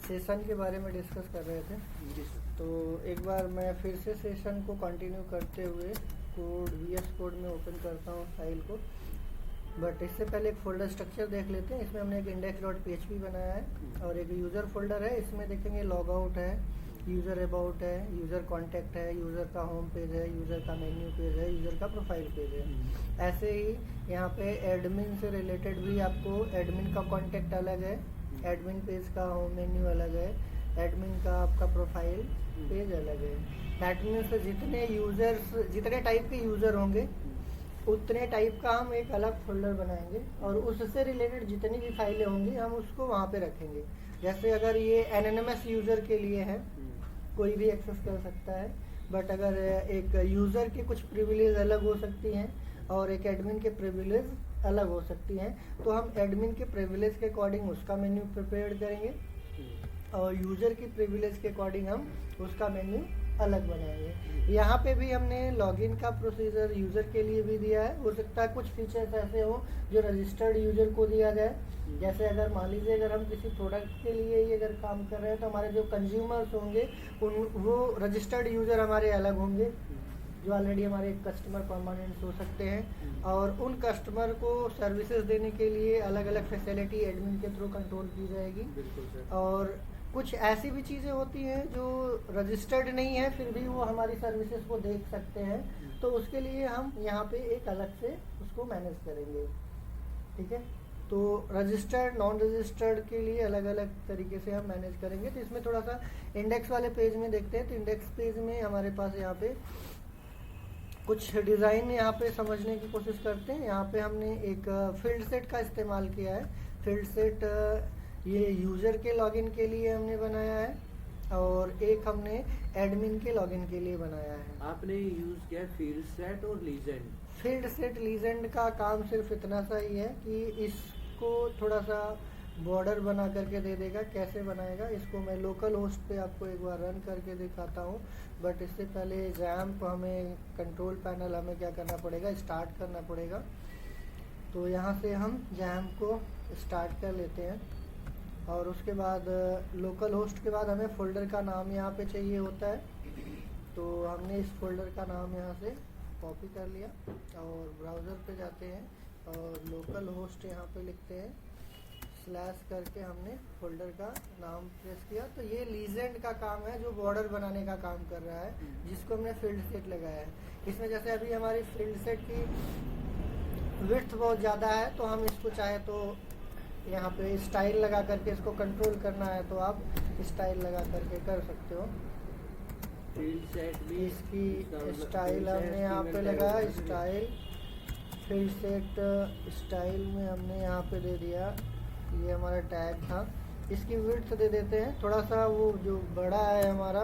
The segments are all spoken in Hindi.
सेशन के बारे में डिस्कस कर रहे थे। जी सर। तो एक बार मैं फिर से सेशन को कंटिन्यू करते हुए कोड VS कोड में ओपन करता हूँ फाइल को। बट इससे पहले एक फोल्डर स्ट्रक्चर देख लेते हैं। इसमें हमने एक index.php बनाया है और एक यूज़र फोल्डर है। इसमें देखेंगे लॉग आउट है, यूज़र अबाउट है, यूज़र कॉन्टैक्ट है, यूज़र का होम पेज है, यूज़र का मेन्यू पेज है, यूज़र का प्रोफाइल पेज है। ऐसे ही यहाँ पे एडमिन से रिलेटेड भी आपको एडमिन का कॉन्टैक्ट अलग है, एडमिन पेज का होम मेन्यू अलग है, एडमिन का आपका प्रोफाइल पेज अलग है। दैट मीन्स जितने यूज़र्स, जितने टाइप के यूज़र होंगे उतने टाइप का हम एक अलग फोल्डर बनाएंगे और उससे रिलेटेड जितनी भी फाइलें होंगी हम उसको वहाँ पे रखेंगे। जैसे अगर ये एनोनिमस यूज़र के लिए है, कोई भी एक्सेस कर सकता है। बट अगर एक यूज़र के कुछ प्रिविलेज अलग हो सकती हैं और एक एडमिन के प्रिविलेज अलग हो सकती हैं, तो हम एडमिन के प्रिविलेज के अकॉर्डिंग उसका मेन्यू प्रिपेयर करेंगे और यूज़र की प्रिविलेज के अकॉर्डिंग हम उसका मेन्यू अलग बनाएंगे। यहाँ पे भी हमने लॉगिन का प्रोसीजर यूज़र के लिए भी दिया है। हो सकता है कुछ फीचर्स ऐसे हो जो रजिस्टर्ड यूज़र को दिया जाए। जैसे अगर मान लीजिए अगर हम किसी प्रोडक्ट के लिए ही अगर काम कर रहे हैं तो हमारे जो कंज्यूमर्स होंगे वो रजिस्टर्ड यूज़र हमारे अलग होंगे, जो ऑलरेडी हमारे कस्टमर परमानेंट हो सकते हैं। और उन कस्टमर को सर्विसेज देने के लिए अलग अलग फैसिलिटी एडमिन के थ्रू कंट्रोल की जाएगी। बिल्कुल सर। और कुछ ऐसी भी चीज़ें होती हैं जो रजिस्टर्ड नहीं है फिर भी वो हमारी सर्विसेज को देख सकते हैं, तो उसके लिए हम यहाँ पे एक अलग से उसको मैनेज करेंगे। ठीक है, तो रजिस्टर्ड नॉन रजिस्टर्ड के लिए अलग अलग तरीके से हम मैनेज करेंगे। तो इसमें थोड़ा सा इंडेक्स वाले पेज में देखते हैं। तो इंडेक्स पेज में हमारे पास यहाँ पे कुछ डिज़ाइन यहाँ पे समझने की कोशिश करते हैं। यहाँ पे हमने एक फील्ड सेट का इस्तेमाल किया है। फील्ड सेट ये यूज़र के लॉगिन के लिए हमने बनाया है और एक हमने एडमिन के लॉगिन के लिए बनाया है। आपने यूज किया फील्ड सेट और लीजेंड। फील्ड सेट लीजेंड का काम सिर्फ इतना सा ही है कि इसको थोड़ा सा बॉर्डर बना करके दे देगा। कैसे बनाएगा इसको मैं लोकल होस्ट पे आपको एक बार रन करके दिखाता हूँ। बट इससे पहले जैम्प हमें कंट्रोल पैनल हमें क्या करना पड़ेगा, स्टार्ट करना पड़ेगा। तो यहाँ से हम जैम्प को स्टार्ट कर लेते हैं और उसके बाद लोकल होस्ट के बाद हमें फ़ोल्डर का नाम यहाँ पे चाहिए होता है। तो हमने इस फोल्डर का नाम यहाँ से कॉपी कर लिया और ब्राउज़र पे जाते हैं और लोकल होस्ट यहाँ पे लिखते हैं, स्लैश करके हमने फोल्डर का नाम प्रेस किया। तो ये लीजेंड का काम है जो बॉर्डर बनाने का काम कर रहा है, जिसको हमने फील्ड सेट लगाया है। इसमें जैसे अभी हमारी फील्ड सेट की विड्थ बहुत ज़्यादा है तो हम इसको चाहे तो यहाँ पे स्टाइल लगा करके इसको कंट्रोल करना है तो आप स्टाइल लगा करके कर सकते हो। फील्ड सेट भी इसकी स्टाइल हमने यहाँ पे लगाया, स्टाइल फील्ड सेट स्टाइल में हमने यहाँ पे दे दिया। ये हमारा टैग था, इसकी विड्थ दे देते हैं थोड़ा सा, वो जो बड़ा है हमारा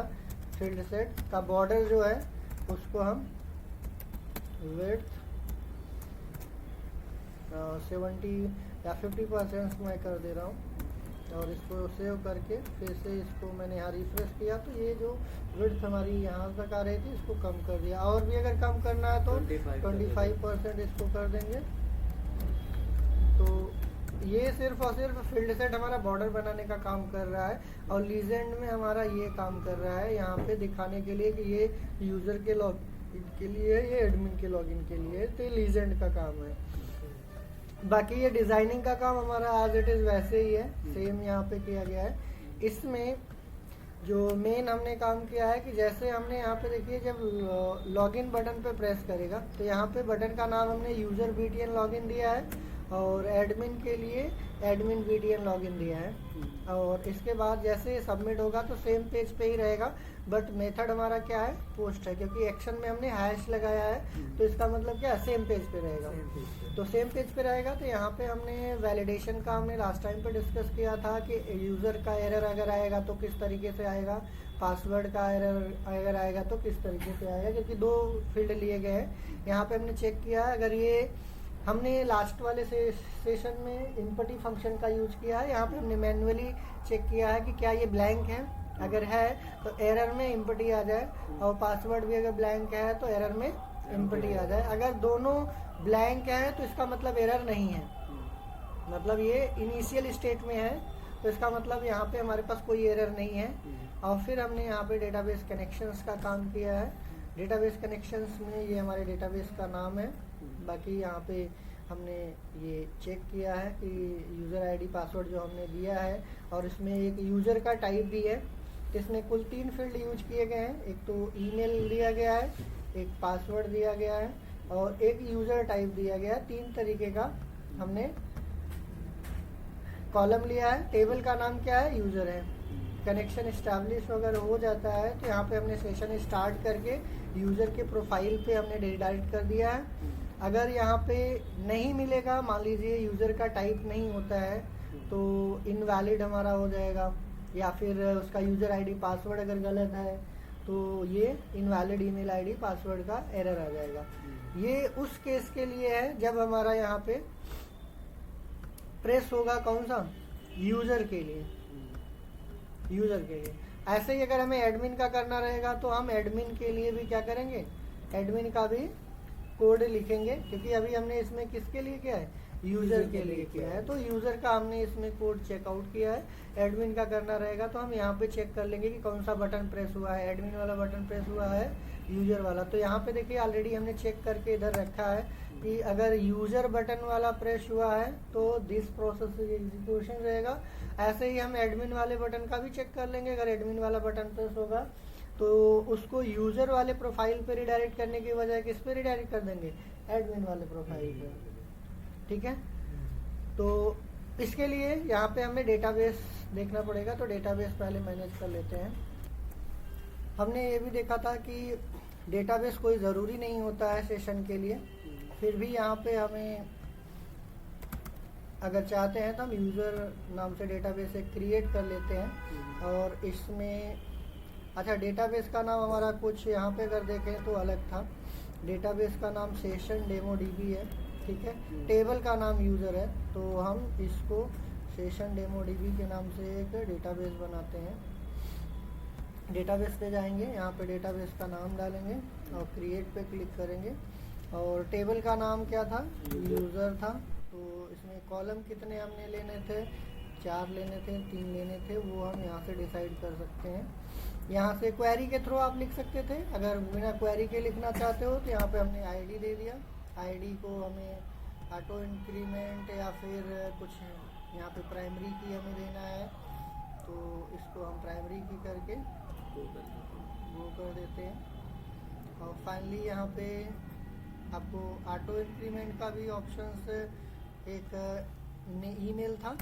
फील्ड सेट का बॉर्डर जो है उसको हम विड्थ 70 या 50% मैं कर दे रहा हूँ और इसको सेव करके फिर से इसको मैंने यहाँ रिफ्रेश किया तो ये जो विड्थ हमारी यहाँ तक आ रही थी इसको कम कर दिया। और भी अगर कम करना है तो 25% इसको कर देंगे। तो ये सिर्फ और सिर्फ फील्ड सेट हमारा बॉर्डर बनाने का काम कर रहा है और लीजेंड में हमारा ये काम कर रहा है यहाँ पे दिखाने के लिए कि ये यूज़र के लॉगिन के लिए है, ये एडमिन के लॉगिन के लिए है। तो ये लीजेंड का काम है। बाकी ये डिज़ाइनिंग का काम हमारा एज इट इज़ वैसे ही है, सेम यहाँ पे किया गया है। इसमें जो मेन हमने काम किया है कि जैसे हमने यहाँ पे देखिए जब लॉगिन बटन पे प्रेस करेगा तो यहाँ पे बटन का नाम हमने यूज़र BTN लॉगिन दिया है और एडमिन के लिए एडमिन BTN लॉगिन दिया है। और इसके बाद जैसे सबमिट होगा तो सेम पेज पे ही रहेगा, बट मेथड हमारा क्या है, पोस्ट है, क्योंकि एक्शन में हमने हैश लगाया है तो इसका मतलब क्या है, सेम पेज पे रहेगा। तो सेम पेज पे रहेगा। तो यहाँ पे हमने वैलिडेशन का हमने लास्ट टाइम पे डिस्कस किया था कि यूज़र का एरर अगर आएगा तो किस तरीके से आएगा, पासवर्ड का एरर अगर आएगा तो किस तरीके से आएगा, क्योंकि 2 फील्ड लिए गए हैं। यहाँ पे हमने चेक किया अगर ये हमने लास्ट वाले सेशन में इनपुटी फंक्शन का यूज़ किया है, यहाँ पे हमने मैन्युअली चेक किया है कि क्या ये ब्लैंक है। अगर है तो एरर में इनपुटी आ जाए और पासवर्ड भी अगर ब्लैंक है तो एरर में इनपुटी आ जाए। अगर दोनों ब्लैंक है तो इसका मतलब एरर नहीं है, मतलब ये इनिशियल स्टेट में है। तो तो इसका मतलब यहाँ पे हमारे पास कोई एरर नहीं है। और फिर हमने यहाँ पे डेटाबेस कनेक्शंस का काम किया है। डेटाबेस कनेक्शंस में ये हमारे डेटाबेस का नाम है। बाकी यहाँ पे हमने ये चेक किया है कि यूज़र आईडी पासवर्ड जो हमने दिया है, और इसमें एक यूज़र का टाइप भी है। इसमें कुल 3 फील्ड यूज किए गए हैं। एक तो ईमेल दिया गया है, एक पासवर्ड दिया गया है और एक यूज़र टाइप दिया गया है। 3 तरीके का हमने कॉलम लिया है। टेबल का नाम क्या है? यूज़र है। कनेक्शन इस्टेब्लिश अगर हो जाता है तो यहाँ पे हमने सेशन स्टार्ट करके यूज़र के प्रोफाइल पे हमने रिडायरेक्ट कर दिया है। अगर यहाँ पे नहीं मिलेगा, मान लीजिए यूज़र का टाइप नहीं होता है, तो इनवैलिड हमारा हो जाएगा, या फिर उसका यूज़र आईडी पासवर्ड अगर गलत है तो ये इनवैलिड ईमेल आईडी पासवर्ड का एरर आ जाएगा। ये उस केस के लिए है जब हमारा यहाँ पे प्रेस होगा कौन सा? यूज़र के लिए, यूज़र के लिए। ऐसे ही अगर हमें एडमिन का करना रहेगा तो हम एडमिन के लिए भी क्या करेंगे? एडमिन का भी कोड लिखेंगे, क्योंकि अभी हमने इसमें किसके लिए किया है? यूज़र के लिए किया है। तो यूज़र का हमने इसमें कोड चेकआउट किया है। एडमिन का करना रहेगा तो हम यहाँ पे चेक कर लेंगे कि कौन सा बटन प्रेस हुआ है। एडमिन वाला बटन प्रेस हुआ है, यूज़र वाला। तो यहाँ पे देखिए ऑलरेडी हमने चेक करके इधर रखा है कि अगर यूज़र बटन वाला प्रेस हुआ है तो दिस प्रोसेस एग्जीक्यूशन रहेगा। ऐसे ही हम एडमिन वाले बटन का भी चेक कर लेंगे। अगर एडमिन वाला बटन प्रेस होगा तो उसको यूज़र वाले प्रोफाइल पे रिडायरेक्ट करने की बजाय किस पे रिडायरेक्ट कर देंगे? एडमिन वाले प्रोफाइल पे। ठीक है, तो इसके लिए यहाँ पे हमें डेटाबेस देखना पड़ेगा। तो डेटाबेस पहले मैनेज कर लेते हैं। हमने ये भी देखा था कि डेटाबेस कोई ज़रूरी नहीं होता है सेशन के लिए। फिर भी यहाँ पे हमें अगर चाहते हैं तो हम यूज़र नाम से डेटाबेस एक क्रिएट कर लेते हैं। और इसमें अच्छा, डेटाबेस का नाम हमारा कुछ यहाँ पे अगर देखें तो अलग था। डेटाबेस का नाम सेशन डेमो डीबी है, ठीक है। टेबल का नाम यूज़र है, तो हम इसको सेशन डेमो डीबी के नाम से एक डेटाबेस बनाते हैं। डेटाबेस पे जाएंगे, यहाँ पे डेटाबेस का नाम डालेंगे और क्रिएट पे क्लिक करेंगे। और टेबल का नाम क्या था? यूज़र था। तो इसमें कॉलम कितने हमने लेने थे? 4 लेने थे, 3 लेने थे, वो हम यहाँ से डिसाइड कर सकते हैं। यहाँ से क्वेरी के थ्रू आप लिख सकते थे। अगर बिना क्वेरी के लिखना चाहते हो तो यहाँ पे हमने आईडी दे दिया। आईडी को हमें ऑटो इंक्रीमेंट या फिर कुछ यहाँ पे प्राइमरी की हमें देना है, तो इसको हम प्राइमरी की करके वो कर देते हैं। और फाइनली यहाँ पे आपको ऑटो इंक्रीमेंट का भी ऑप्शंस एक ईमेल था।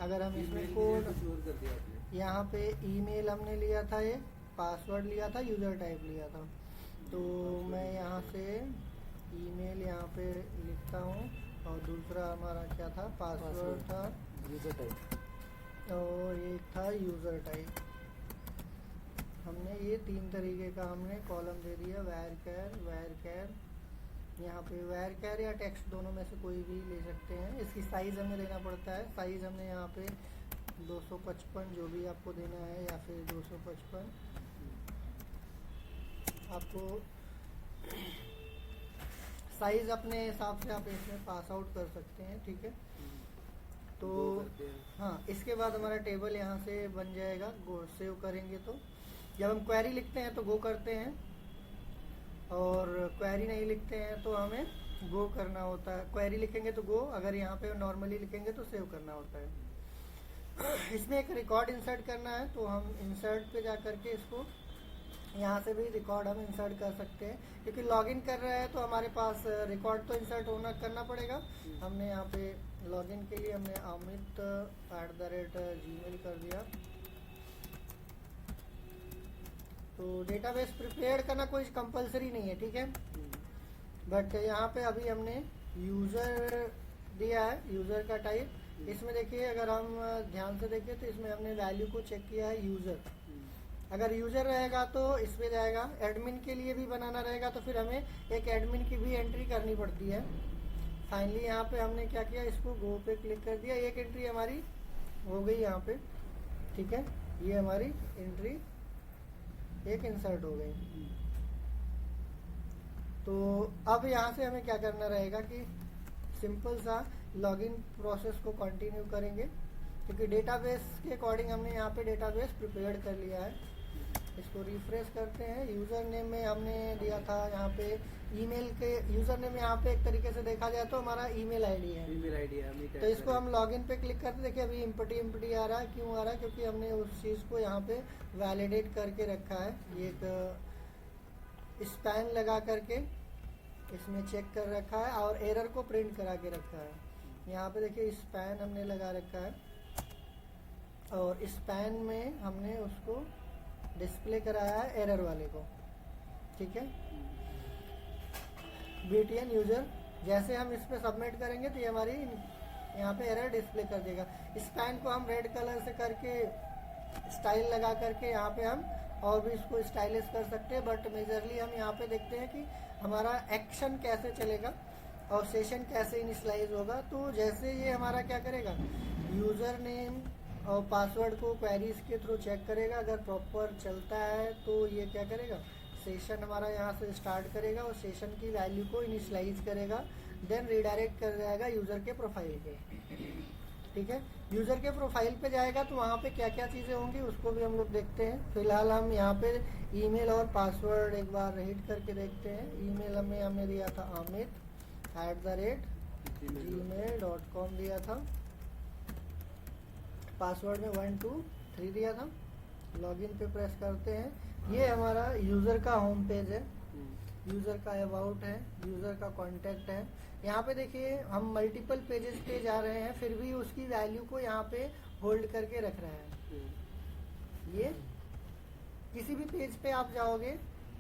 अगर हम इसमें कोड यहाँ पे ईमेल हमने लिया था, ये पासवर्ड लिया था, यूज़र टाइप लिया था। तो मैं यहाँ से ईमेल यहाँ पे लिखता हूँ और दूसरा हमारा क्या था? पासवर्ड था, यूज़र टाइप, और एक था यूज़र टाइप। हमने ये 3 तरीके का हमने कॉलम दे दिया। वैर कैर यहाँ पे वैर कैर या टेक्स्ट दोनों में से कोई भी ले सकते हैं। इसकी साइज़ हमें देना पड़ता है। साइज़ हमने यहाँ पे 255 जो भी आपको देना है, या फिर 255 आपको साइज़ अपने हिसाब से आप इसमें पास आउट कर सकते हैं, ठीक है। तो हाँ, इसके बाद हमारा टेबल यहाँ से बन जाएगा। गो सेव करेंगे तो जब हम क्वेरी लिखते हैं तो गो करते हैं, और क्वेरी नहीं लिखते हैं तो हमें गो करना होता है। क्वेरी लिखेंगे तो गो, अगर यहाँ पे नॉर्मली लिखेंगे तो सेव करना होता है। इसमें एक रिकॉर्ड इंसर्ट करना है, तो हम इंसर्ट पे जा करके इसको यहाँ से भी रिकॉर्ड हम इंसर्ट कर सकते हैं, क्योंकि लॉगिन कर रहे हैं तो हमारे पास रिकॉर्ड तो इंसर्ट करना पड़ेगा। हमने यहाँ पे लॉगिन के लिए हमने amit@gmail कर दिया। तो डेटाबेस प्रिपेयर करना कोई कंपलसरी नहीं है, ठीक है। बट यहाँ पे अभी हमने यूज़र दिया है, यूज़र का टाइप। इसमें देखिए, अगर हम ध्यान से देखें तो इसमें हमने वैल्यू को चेक किया है यूज़र। अगर यूज़र रहेगा तो इस पे जाएगा। एडमिन के लिए भी बनाना रहेगा तो फिर हमें एक एडमिन की भी एंट्री करनी पड़ती है। फाइनली यहाँ पे हमने क्या किया, इसको गो पे क्लिक कर दिया। एक एंट्री हमारी हो गई यहाँ पे, ठीक है। ये हमारी एंट्री एक इंसर्ट हो गई। तो अब यहाँ से हमें क्या करना रहेगा कि सिंपल सा लॉगिन प्रोसेस को कंटिन्यू करेंगे। क्योंकि डेटाबेस के अकॉर्डिंग हमने यहाँ पे डेटाबेस प्रिपेयर कर लिया है। इसको रिफ्रेश करते हैं। यूज़र नेम में हमने दिया था यहाँ पे ईमेल के, यूज़र नेम यहाँ पे एक तरीके से देखा जाए तो हमारा ईमेल आईडी है। ईमेल आईडी है, तो इसको हम लॉगिन पे क्लिक करते, देखिए अभी इम्पटी आ रहा है। क्यों आ रहा है? क्योंकि हमने उस चीज़ को यहाँ पे वैलिडेट करके रखा है। ये एक स्पैन लगा करके इसमें चेक कर रखा है और एरर को प्रिंट करा के रखा है। यहाँ पे देखिए स्पैन हमने लगा रखा है और स्पैन में हमने उसको डिस्प्ले कराया है एरर वाले को। ठीक है, BTN यूज़र जैसे हम इस पर सबमिट करेंगे तो ये हमारी यहाँ पे एरर डिस्प्ले कर देगा। स्पैन को हम रेड कलर से करके स्टाइल लगा करके यहाँ पे हम और भी इसको स्टाइलिश कर सकते हैं, बट मेजरली हम यहाँ पे देखते हैं कि हमारा एक्शन कैसे चलेगा और सेशन कैसे इनिशियलाइज होगा। तो जैसे ये हमारा क्या करेगा, यूज़र नेम और पासवर्ड को क्वेरीज के थ्रू चेक करेगा। अगर प्रॉपर चलता है तो ये क्या करेगा, सेशन हमारा यहाँ से स्टार्ट करेगा और सेशन की वैल्यू को इनिशियलाइज करेगा, देन रिडायरेक्ट कर जाएगा यूज़र के प्रोफाइल पे। ठीक है, यूज़र के प्रोफाइल पे जाएगा तो वहाँ पे क्या क्या चीज़ें होंगी उसको भी हम लोग देखते हैं। फिलहाल हम यहाँ पे ईमेल और पासवर्ड एक बार रीड करके देखते हैं। ईमेल हमने दिया था amit@gmail.com दिया था। पासवर्ड में 1 2 3 दिया था। लॉगिन पे प्रेस करते हैं। ये हमारा यूज़र का होम पेज है, यूज़र का अबाउट है, यूज़र का कॉन्टैक्ट है। यहाँ पे देखिए हम मल्टीपल पेजेस पे जा रहे हैं, फिर भी उसकी वैल्यू को यहाँ पे होल्ड करके रख रहा है। ये किसी भी पेज पे आप जाओगे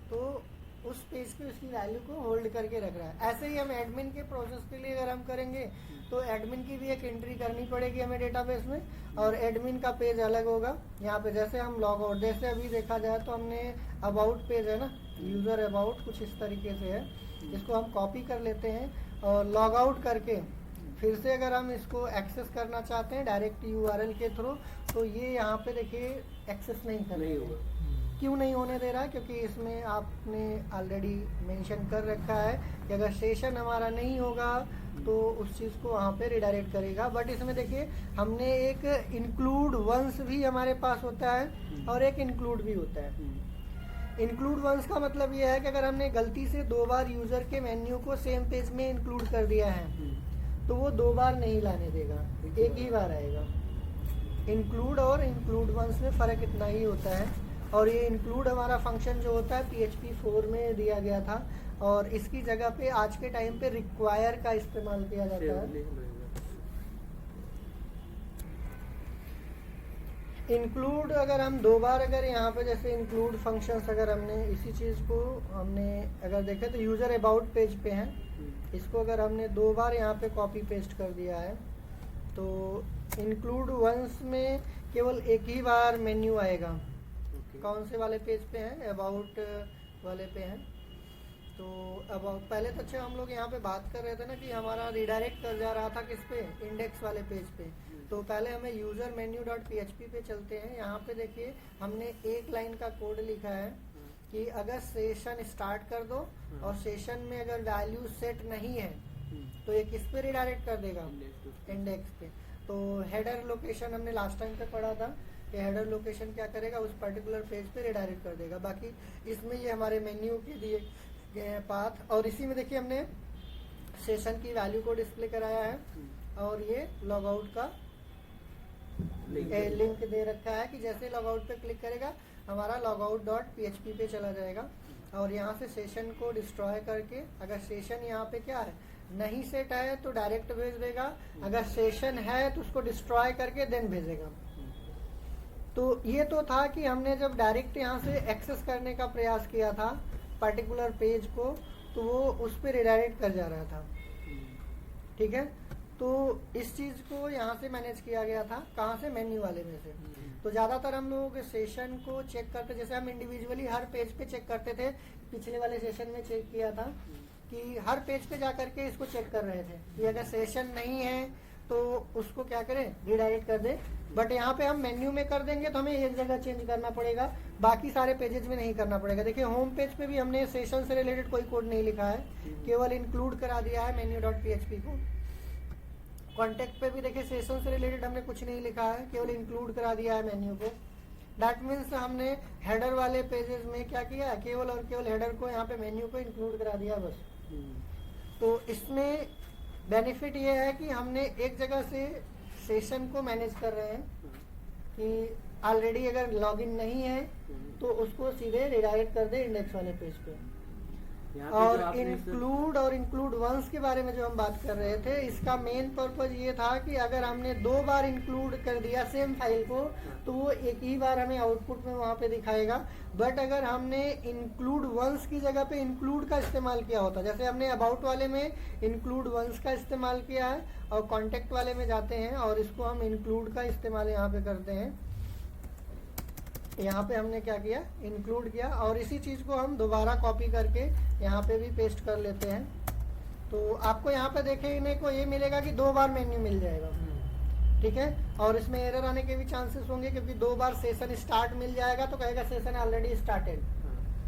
तो उस पेज पे उसकी वैल्यू को होल्ड करके रख रहा है। ऐसे ही हम एडमिन के प्रोसेस के लिए अगर हम करेंगे तो एडमिन की भी एक एंट्री करनी पड़ेगी हमें डेटाबेस में, और एडमिन का पेज अलग होगा। यहाँ पे जैसे हम लॉग आउट, जैसे अभी देखा जाए तो हमने अबाउट पेज है ना, यूज़र अबाउट कुछ इस तरीके से है। इसको हम कॉपी कर लेते हैं और लॉग आउट करके फिर से अगर हम इसको एक्सेस करना चाहते हैं डायरेक्ट URL के थ्रू, तो ये यहाँ पे देखिए एक्सेस नहीं होगा। क्यों नहीं होने दे रहा है? क्योंकि इसमें आपने ऑलरेडी मेंशन कर रखा है कि अगर सेशन हमारा नहीं होगा तो उस चीज़ को वहाँ पे रिडायरेक्ट करेगा। बट इसमें देखिए हमने एक इंक्लूड वंस भी हमारे पास होता है और एक इंक्लूड भी होता है। इंक्लूड वंस का मतलब ये है कि अगर हमने गलती से 2 बार यूज़र के मेन्यू को सेम पेज में इंक्लूड कर दिया है तो वो 2 बार नहीं लाने देगा, एक ही बार आएगा। इंक्लूड और इंक्लूड वंस में फ़र्क इतना ही होता है। और ये इंक्लूड हमारा फंक्शन जो होता है PHP 4 में दिया गया था और इसकी जगह पे आज के टाइम पे रिक्वायर का इस्तेमाल किया जाता है। इंक्लूड अगर हम 2 बार अगर यहाँ पे जैसे इंक्लूड फंक्शंस अगर हमने इसी चीज़ को हमने अगर देखें तो यूज़र अबाउट पेज पे हैं, इसको अगर हमने 2 बार यहाँ पे कॉपी पेस्ट कर दिया है तो इंक्लूड वंस में केवल एक ही बार मेन्यू आएगा। कौन से वाले पेज पे हैं? अबाउट वाले पे हैं। तो अबाउट पहले तो अच्छा हम लोग यहाँ पे बात कर रहे थे ना कि हमारा रिडायरेक्ट कर जा रहा था किस पे, इंडेक्स वाले पेज पे। तो पहले हमें यूज़र मेन्यू .php पे चलते हैं। यहाँ पे देखिए हमने एक लाइन का कोड लिखा है कि अगर सेशन स्टार्ट कर दो और सेशन में अगर वैल्यू सेट नहीं है तो ये किस पे रिडायरेक्ट कर देगा, इंडेक्स पे। तो हेडर लोकेशन हमने लास्ट टाइम पे पढ़ा था कि हेडर लोकेशन क्या करेगा, उस पर्टिकुलर पेज पे रिडायरेक्ट कर देगा। बाकी इसमें ये हमारे मेन्यू के दिए गए पाथ, और इसी में देखिए हमने सेशन की वैल्यू को डिस्प्ले कराया है और ये लॉग आउट का लिंक दे रखा है कि जैसे लॉग आउट पे क्लिक करेगा हमारा लॉग आउट .php पे चला जाएगा और यहाँ से सेशन को डिस्ट्रॉय करके अगर सेशन यहाँ पे क्या है नहीं सेट है तो डायरेक्ट भेज देगा, अगर सेशन है तो उसको डिस्ट्रॉय करके देन भेजेगा। तो ये तो था कि हमने जब डायरेक्ट यहाँ से एक्सेस करने का प्रयास किया था पर्टिकुलर पेज को तो वो उस पर रिडायरेक्ट कर जा रहा था। ठीक है, तो इस चीज़ को यहाँ से मैनेज किया गया था। कहाँ से? मेन्यू वाले में से। तो ज़्यादातर हम लोग सेशन को चेक करते, जैसे हम इंडिविजुअली हर पेज पे चेक करते थे, पिछले वाले सेशन में चेक किया था कि हर पेज पे जा करके इसको चेक कर रहे थे कि अगर सेशन नहीं है तो उसको क्या करें, रिडायरेक्ट कर दे। बट यहाँ पे हम मेन्यू में कर देंगे तो हमें एक जगह चेंज करना पड़ेगा, बाकी सारे पेजेस में नहीं करना पड़ेगा। देखिए होम पेज पे भी हमने सेशन से रिलेटेड कोई कोड नहीं लिखा है, केवल इंक्लूड करा दिया है मेन्यू .php को। कॉन्टेक्ट पे भी देखिए सेशन से रिलेटेड हमने कुछ नहीं लिखा है, केवल इंक्लूड करा दिया है मेन्यू को। दैट मीन्स हमने हेडर वाले पेजेस में क्या किया, केवल और केवल हेडर को यहाँ पे मेन्यू को इंक्लूड करा दिया बस। तो इसमें बेनिफिट ये है कि हमने एक जगह से सेशन को मैनेज कर रहे हैं कि ऑलरेडी अगर लॉगिन नहीं है तो उसको सीधे रिडायरेक्ट कर दे इंडेक्स वाले पेज पे। और इंक्लूड वंस के बारे में जो हम बात कर रहे थे, इसका मेन पर्पज ये था कि अगर हमने 2 बार इंक्लूड कर दिया सेम फाइल को तो वो एक ही बार हमें आउटपुट में वहां पे दिखाएगा। बट अगर हमने इंक्लूड वंस की जगह पे इंक्लूड का इस्तेमाल किया होता, जैसे हमने अबाउट वाले में इंक्लूड वंस का इस्तेमाल किया है और कॉन्टेक्ट वाले में जाते हैं और इसको हम इंक्लूड का इस्तेमाल यहाँ पे करते हैं। यहाँ पे हमने क्या किया, इंक्लूड किया और इसी चीज को हम दोबारा कॉपी करके यहाँ पे भी पेस्ट कर लेते हैं। तो आपको यहाँ पे देखने को ये मिलेगा कि 2 बार मेन्यू मिल जाएगा, ठीक है। और इसमें एरर आने के भी चांसेस होंगे क्योंकि 2 बार सेशन स्टार्ट मिल जाएगा तो कहेगा सेशन ऑलरेडी स्टार्टेड,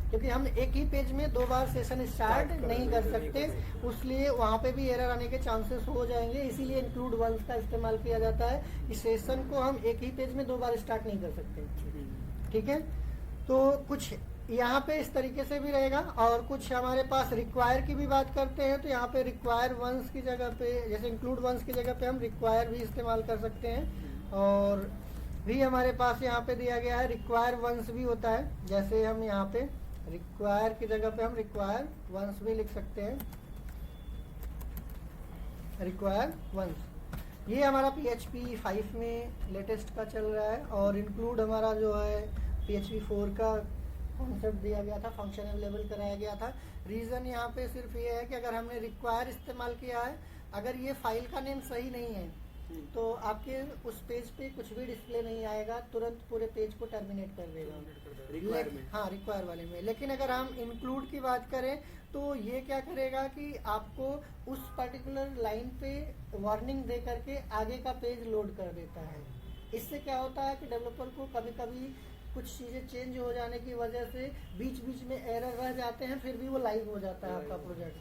क्योंकि हम एक ही पेज में 2 बार सेशन स्टार्ट नहीं कर सकते, इसलिए वहाँ पे भी एरर आने के चांसेस हो जाएंगे। इसीलिए इंक्लूड वंस का इस्तेमाल किया जाता है कि सेशन को हम एक ही पेज में 2 बार स्टार्ट नहीं कर सकते, ठीक है। तो कुछ यहाँ पे इस तरीके से भी रहेगा और कुछ हमारे पास रिक्वायर की भी बात करते हैं तो यहाँ पे रिक्वायर वंस की जगह पे, जैसे इंक्लूड वंस की जगह पे हम रिक्वायर भी इस्तेमाल कर सकते हैं। और भी हमारे पास यहाँ पे दिया गया है रिक्वायर वंस भी होता है, जैसे हम यहाँ पे रिक्वायर की जगह पे हम रिक्वायर वंस भी लिख सकते हैं, रिक्वायर वंस। ये हमारा PHP 5 में लेटेस्ट का चल रहा है और इंक्लूड हमारा जो है PHP 4 का कॉन्सेप्ट दिया गया था, फंक्शन अवेलेबल कराया गया था। रीजन यहाँ पे सिर्फ ये है कि अगर हमने रिक्वायर इस्तेमाल किया है, अगर ये फाइल का नेम सही नहीं है तो आपके उस पेज पे कुछ भी डिस्प्ले नहीं आएगा, तुरंत पूरे पेज को टर्मिनेट कर देगा। हाँ, रिक्वायर वाले में। लेकिन अगर हम इंक्लूड की बात करें तो ये क्या करेगा कि आपको उस पर्टिकुलर लाइन पे वार्निंग दे करके आगे का पेज लोड कर देता है। इससे क्या होता है कि डेवलपर को कभी कभी कुछ चीज़ें चेंज हो जाने की वजह से बीच बीच में एरर रह जाते हैं, फिर भी वो लाइव हो जाता है आपका प्रोजेक्ट।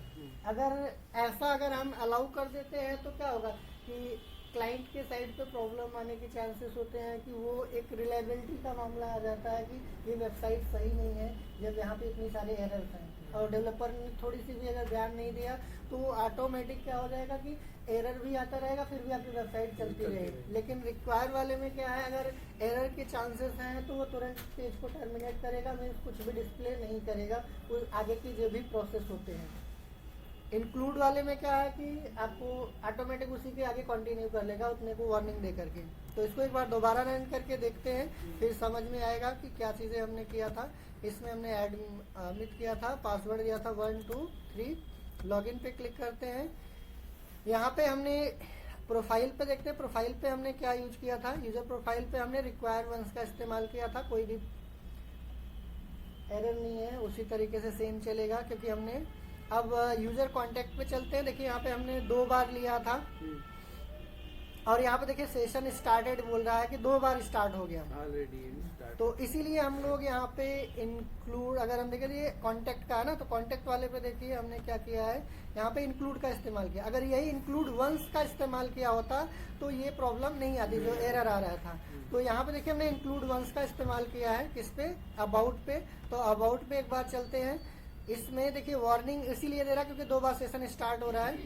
अगर हम अलाउ कर देते हैं तो क्या होगा कि क्लाइंट के साइड पे प्रॉब्लम आने के चांसेस होते हैं कि वो एक रिलायबिलिटी का मामला आ जाता है कि ये वेबसाइट सही नहीं है जब यहाँ पे इतनी सारे एरर्स हैं। और डेवलपर ने थोड़ी सी भी अगर ध्यान नहीं दिया तो ऑटोमेटिक क्या हो जाएगा कि एरर भी आता रहेगा, फिर भी आपकी वेबसाइट चलती रहेगी। लेकिन रिक्वायर वाले में क्या है, अगर एरर के चांसेस हैं तो वो तुरंत पेज को टर्मिनेट करेगा, मीन्स कुछ भी डिस्प्ले नहीं करेगा, वो आगे की जो भी प्रोसेस होते हैं। इंक्लूड वाले में क्या है कि आपको ऑटोमेटिक उसी के आगे कंटिन्यू कर लेगा उतने को वार्निंग दे करके। तो इसको एक बार दोबारा रन करके देखते हैं, फिर समझ में आएगा कि क्या चीज़ें हमने किया था। इसमें हमने एडमिट किया था, पासवर्ड दिया था 1 2 3, लॉगिन पे क्लिक करते हैं। यहाँ पे हमने प्रोफाइल पे देखते हैं, प्रोफाइल पे हमने क्या यूज किया था। यूजर प्रोफाइल पे हमने रिक्वायर वंस का इस्तेमाल किया था, कोई भी एरर नहीं है, उसी तरीके से सेम चलेगा क्योंकि हमने। अब यूजर कांटेक्ट पे चलते हैं। देखिए यहाँ पे हमने 2 बार लिया था और यहाँ पे देखिए सेशन स्टार्टेड बोल रहा है कि 2 बार स्टार्ट हो गया ऑलरेडी। तो इसीलिए हम लोग यहाँ पे इंक्लूड, अगर हम देखें ये कॉन्टेक्ट का है ना, तो कॉन्टेक्ट वाले पे देखिए हमने क्या किया है, यहाँ पे इंक्लूड का इस्तेमाल किया। अगर यही इंक्लूड वंस का इस्तेमाल किया होता तो ये प्रॉब्लम नहीं आती, जो एरर आ रहा था। तो यहाँ पे देखिए हमने इंक्लूड वंस का इस्तेमाल किया है, किस पे, अबाउट पे। तो अबाउट पे एक बार चलते हैं। इसमें देखिए वार्निंग इसीलिए दे रहा है क्योंकि 2 बार सेशन स्टार्ट हो रहा है,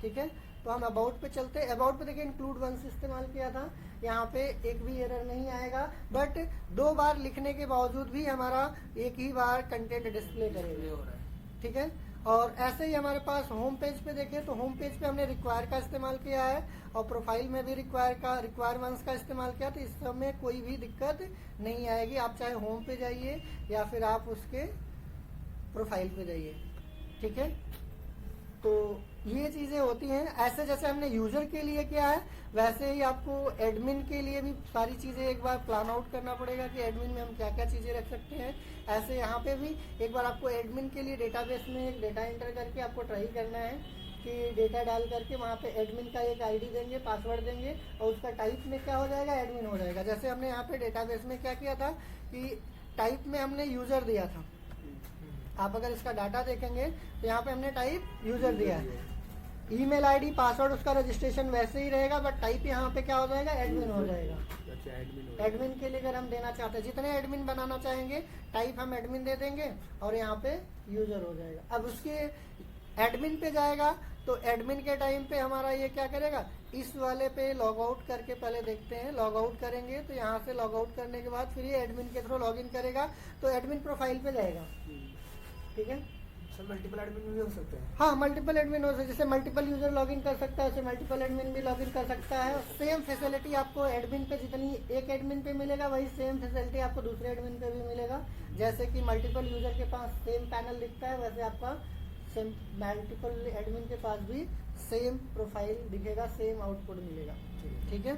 ठीक है। तो हम अबाउट पे चलते हैं। अबाउट पे देखिए इंक्लूड वंस इस्तेमाल किया था, यहाँ पे एक भी एरर नहीं आएगा, बट 2 बार लिखने के बावजूद भी हमारा एक ही बार कंटेंट डिस्प्ले करेगा, ठीक है। और ऐसे ही हमारे पास होम पेज पे देखें तो होम पेज पे हमने रिक्वायर का इस्तेमाल किया है और प्रोफाइल में भी रिक्वायर वंस का इस्तेमाल किया, तो इस सब में कोई भी दिक्कत नहीं आएगी। आप चाहे होम पे जाइए या फिर आप उसके प्रोफाइल पे जाइए, ठीक है। तो ये चीजें होती हैं। ऐसे जैसे हमने यूजर के लिए किया है वैसे ही आपको एडमिन के लिए भी सारी चीजें एक बार प्लान आउट करना पड़ेगा कि एडमिन में हम क्या क्या चीजें रख सकते हैं। ऐसे यहाँ पे भी एक बार आपको एडमिन के लिए डेटाबेस में एक डेटा एंटर करके आपको ट्राई करना है कि डेटा डाल करके वहाँ पे एडमिन का एक ID देंगे, पासवर्ड देंगे और उसका टाइप में क्या हो जाएगा, एडमिन हो जाएगा। जैसे हमने यहाँ पे डेटाबेस में क्या किया था कि टाइप में हमने यूजर दिया था। आप अगर इसका डाटा देखेंगे तो यहाँ पे हमने टाइप यूजर दिया है। ईमेल आईडी पासवर्ड उसका रजिस्ट्रेशन वैसे ही रहेगा, बट टाइप यहाँ पे क्या हो जाएगा, एडमिन हो जाएगा। अच्छा, एडमिन एडमिन के लिए अगर हम देना चाहते हैं, जितने एडमिन बनाना चाहेंगे टाइप हम एडमिन दे देंगे और यहाँ पे यूजर हो जाएगा। अब उसके एडमिन पे जाएगा तो एडमिन के टाइम पे हमारा ये क्या करेगा, इस वाले पे लॉग आउट करके पहले देखते हैं। लॉग आउट करेंगे तो यहाँ से लॉग आउट करने के बाद फिर ये एडमिन के थ्रू लॉग इन करेगा तो एडमिन प्रोफाइल पे जाएगा। ठीक है, सर मल्टीपल एडमिन भी हो सकते हैं। हाँ मल्टीपल एडमिन हो सकते, जैसे मल्टीपल यूजर लॉगिन कर सकता है, वैसे मल्टीपल एडमिन भी लॉगिन कर सकता है। सेम फैसिलिटी आपको एडमिन पे जितनी एक एडमिन पे मिलेगा, वही सेम फैसिलिटी आपको दूसरे एडमिन पे भी मिलेगा। जैसे कि मल्टीपल यूजर के पास सेम पैनल दिखता है, वैसे आपका सेम मल्टीपल एडमिन के पास भी सेम प्रोफाइल दिखेगा, सेम आउटपुट मिलेगा। ठीक है।